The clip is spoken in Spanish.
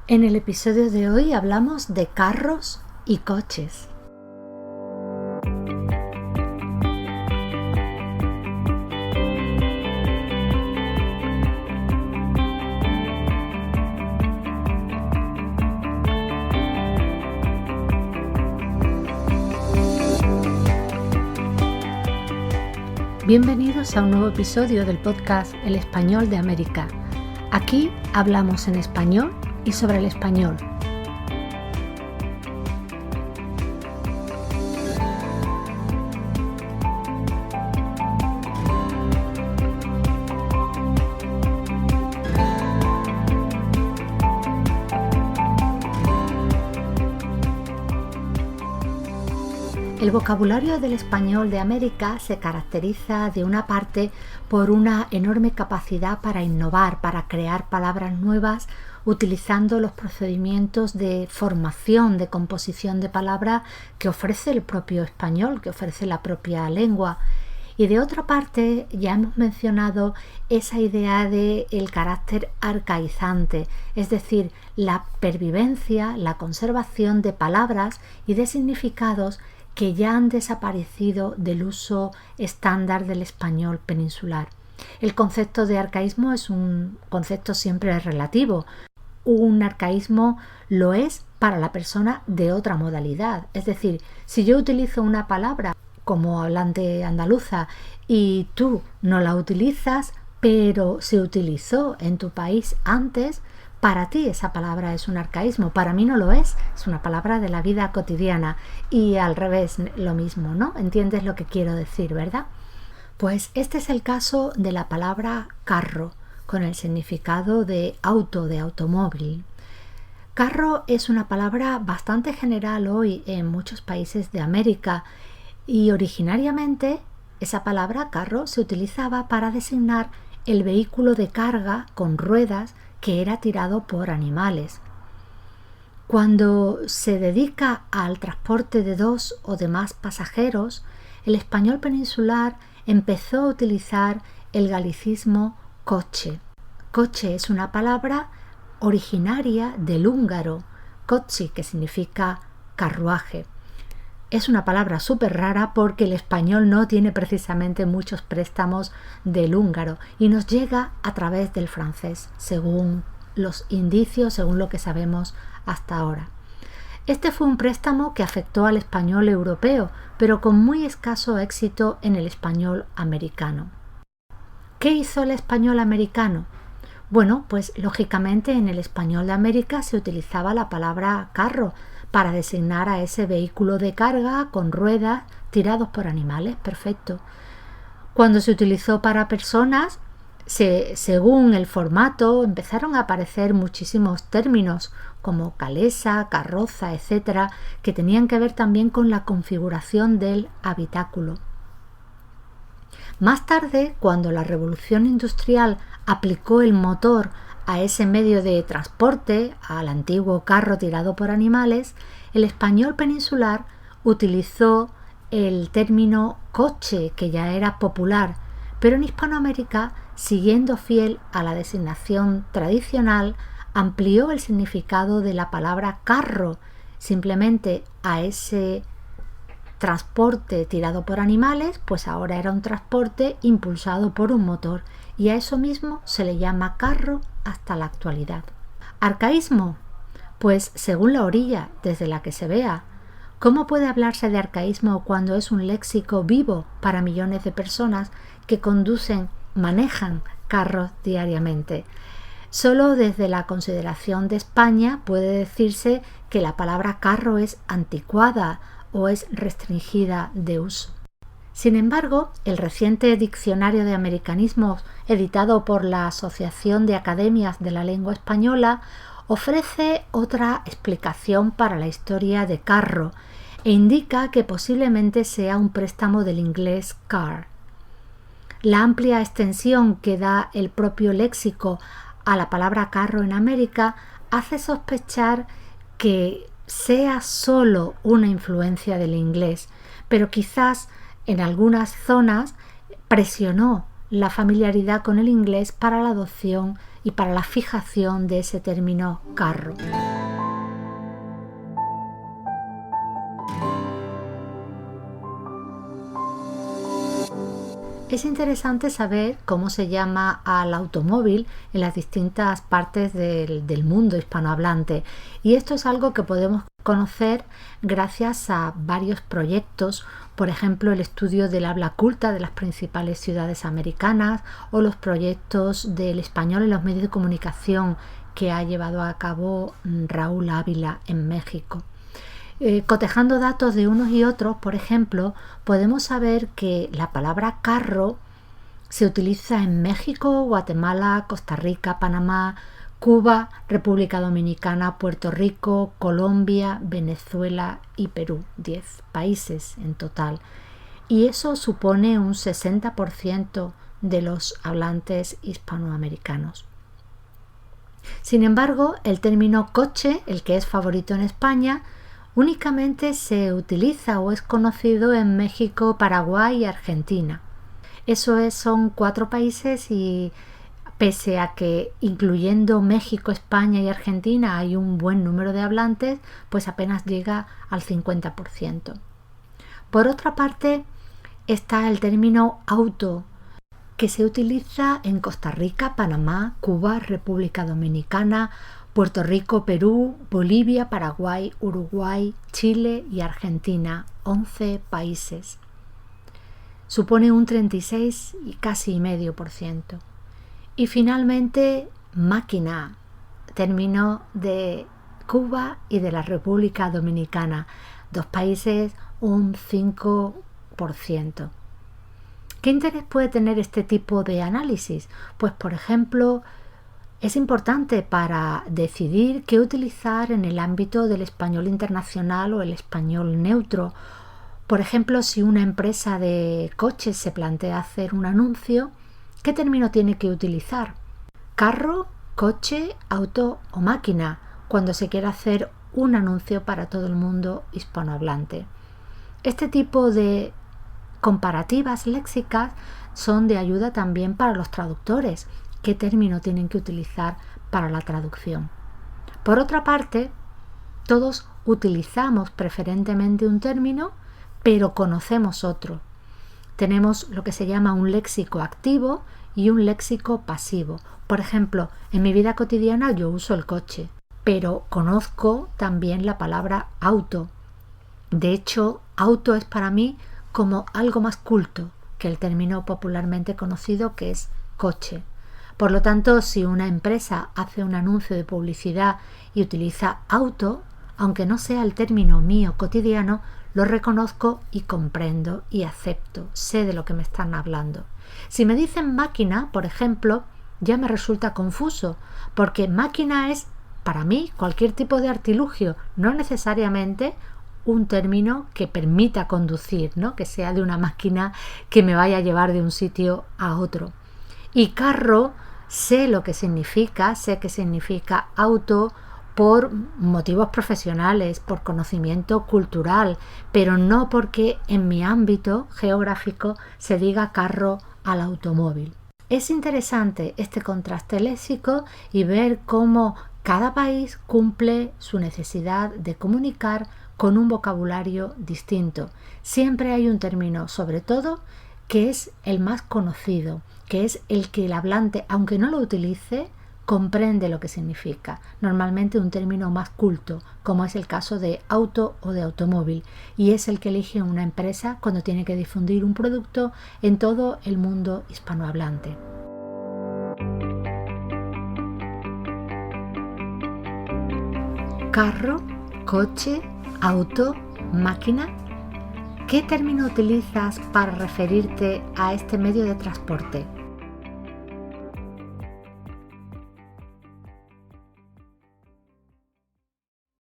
En el episodio de hoy hablamos de carros y coches. Bienvenidos a un nuevo episodio del podcast El Español de América. Aquí hablamos en español y sobre el español. El vocabulario del español de América se caracteriza de una parte por una enorme capacidad para innovar, para crear palabras nuevas, utilizando los procedimientos de formación, de composición de palabras que ofrece el propio español, que ofrece la propia lengua. Y de otra parte, ya hemos mencionado esa idea del carácter arcaizante, es decir, la pervivencia, la conservación de palabras y de significados que ya han desaparecido del uso estándar del español peninsular. El concepto de arcaísmo es un concepto siempre relativo. Un arcaísmo lo es para la persona de otra modalidad. Es decir, si yo utilizo una palabra como hablante andaluza y tú no la utilizas, pero se utilizó en tu país antes, para ti esa palabra es un arcaísmo, para mí no lo es una palabra de la vida cotidiana y al revés lo mismo, ¿no? ¿Entiendes lo que quiero decir, verdad? Pues este es el caso de la palabra carro, con el significado de auto, de automóvil. Carro es una palabra bastante general hoy en muchos países de América y originariamente esa palabra carro se utilizaba para designar el vehículo de carga con ruedas que era tirado por animales. Cuando se dedica al transporte de dos o de más pasajeros, el español peninsular empezó a utilizar el galicismo coche. Coche es una palabra originaria del húngaro, kocsi, que significa carruaje. Es una palabra súper rara porque el español no tiene precisamente muchos préstamos del húngaro y nos llega a través del francés, según los indicios, según lo que sabemos hasta ahora. Este fue un préstamo que afectó al español europeo, pero con muy escaso éxito en el español americano. ¿Qué hizo el español americano? Bueno, pues lógicamente en el español de América se utilizaba la palabra carro para designar a ese vehículo de carga con ruedas tirados por animales. Perfecto. Cuando se utilizó para personas, según el formato, empezaron a aparecer muchísimos términos como calesa, carroza, etcétera, que tenían que ver también con la configuración del habitáculo. Más tarde, cuando la revolución industrial aplicó el motor a ese medio de transporte, al antiguo carro tirado por animales, el español peninsular utilizó el término coche, que ya era popular, pero en Hispanoamérica, siguiendo fiel a la designación tradicional, amplió el significado de la palabra carro simplemente a ese transporte tirado por animales, pues ahora era un transporte impulsado por un motor y a eso mismo se le llama carro hasta la actualidad. Arcaísmo, pues según la orilla desde la que se vea. ¿Cómo puede hablarse de arcaísmo cuando es un léxico vivo para millones de personas que manejan carros diariamente? Solo desde la consideración de España puede decirse que la palabra carro es anticuada o es restringida de uso. Sin embargo, el reciente Diccionario de Americanismos editado por la Asociación de Academias de la Lengua Española ofrece otra explicación para la historia de carro e indica que posiblemente sea un préstamo del inglés car. La amplia extensión que da el propio léxico a la palabra carro en América hace sospechar que sea solo una influencia del inglés, pero quizás en algunas zonas presionó la familiaridad con el inglés para la adopción y para la fijación de ese término carro. Es interesante saber cómo se llama al automóvil en las distintas partes del mundo hispanohablante, y esto es algo que podemos conocer gracias a varios proyectos, por ejemplo el estudio del habla culta de las principales ciudades americanas o los proyectos del español en los medios de comunicación que ha llevado a cabo Raúl Ávila en México. Cotejando datos de unos y otros, por ejemplo, podemos saber que la palabra carro se utiliza en México, Guatemala, Costa Rica, Panamá, Cuba, República Dominicana, Puerto Rico, Colombia, Venezuela y Perú, 10 países en total. Y eso supone un 60% de los hablantes hispanoamericanos. Sin embargo, el término coche, el que es favorito en España, únicamente se utiliza o es conocido en México, Paraguay y Argentina. Son 4 países y pese a que incluyendo México, España y Argentina hay un buen número de hablantes, pues apenas llega al 50%. Por otra parte, está el término auto, que se utiliza en Costa Rica, Panamá, Cuba, República Dominicana, Puerto Rico, Perú, Bolivia, Paraguay, Uruguay, Chile y Argentina, 11 países. Supone un 36 y casi medio por ciento. Y finalmente, máquina, término de Cuba y de la República Dominicana, 2 países, un 5%. ¿Qué interés puede tener este tipo de análisis? Pues, por ejemplo, es importante para decidir qué utilizar en el ámbito del español internacional o el español neutro. Por ejemplo, si una empresa de coches se plantea hacer un anuncio, ¿qué término tiene que utilizar? ¿Carro, coche, auto o máquina? Cuando se quiera hacer un anuncio para todo el mundo hispanohablante. Este tipo de comparativas léxicas son de ayuda también para los traductores. ¿Qué término tienen que utilizar para la traducción? Por otra parte, todos utilizamos preferentemente un término, pero conocemos otro. Tenemos lo que se llama un léxico activo y un léxico pasivo. Por ejemplo, en mi vida cotidiana yo uso el coche, pero conozco también la palabra auto. De hecho, auto es para mí como algo más culto que el término popularmente conocido que es coche. Por lo tanto, si una empresa hace un anuncio de publicidad y utiliza auto, aunque no sea el término mío cotidiano, lo reconozco y comprendo y acepto, sé de lo que me están hablando. Si me dicen máquina, por ejemplo, ya me resulta confuso, porque máquina es, para mí, cualquier tipo de artilugio, no necesariamente un término que permita conducir, ¿no? Que sea de una máquina que me vaya a llevar de un sitio a otro. Y carro, sé lo que significa, sé que significa auto por motivos profesionales, por conocimiento cultural, pero no porque en mi ámbito geográfico se diga carro al automóvil. Es interesante este contraste léxico y ver cómo cada país cumple su necesidad de comunicar con un vocabulario distinto. Siempre hay un término, sobre todo, que es el más conocido, que es el que el hablante, aunque no lo utilice, comprende lo que significa. Normalmente un término más culto, como es el caso de auto o de automóvil, y es el que elige una empresa cuando tiene que difundir un producto en todo el mundo hispanohablante. Carro, coche, auto, máquina. ¿Qué término utilizas para referirte a este medio de transporte?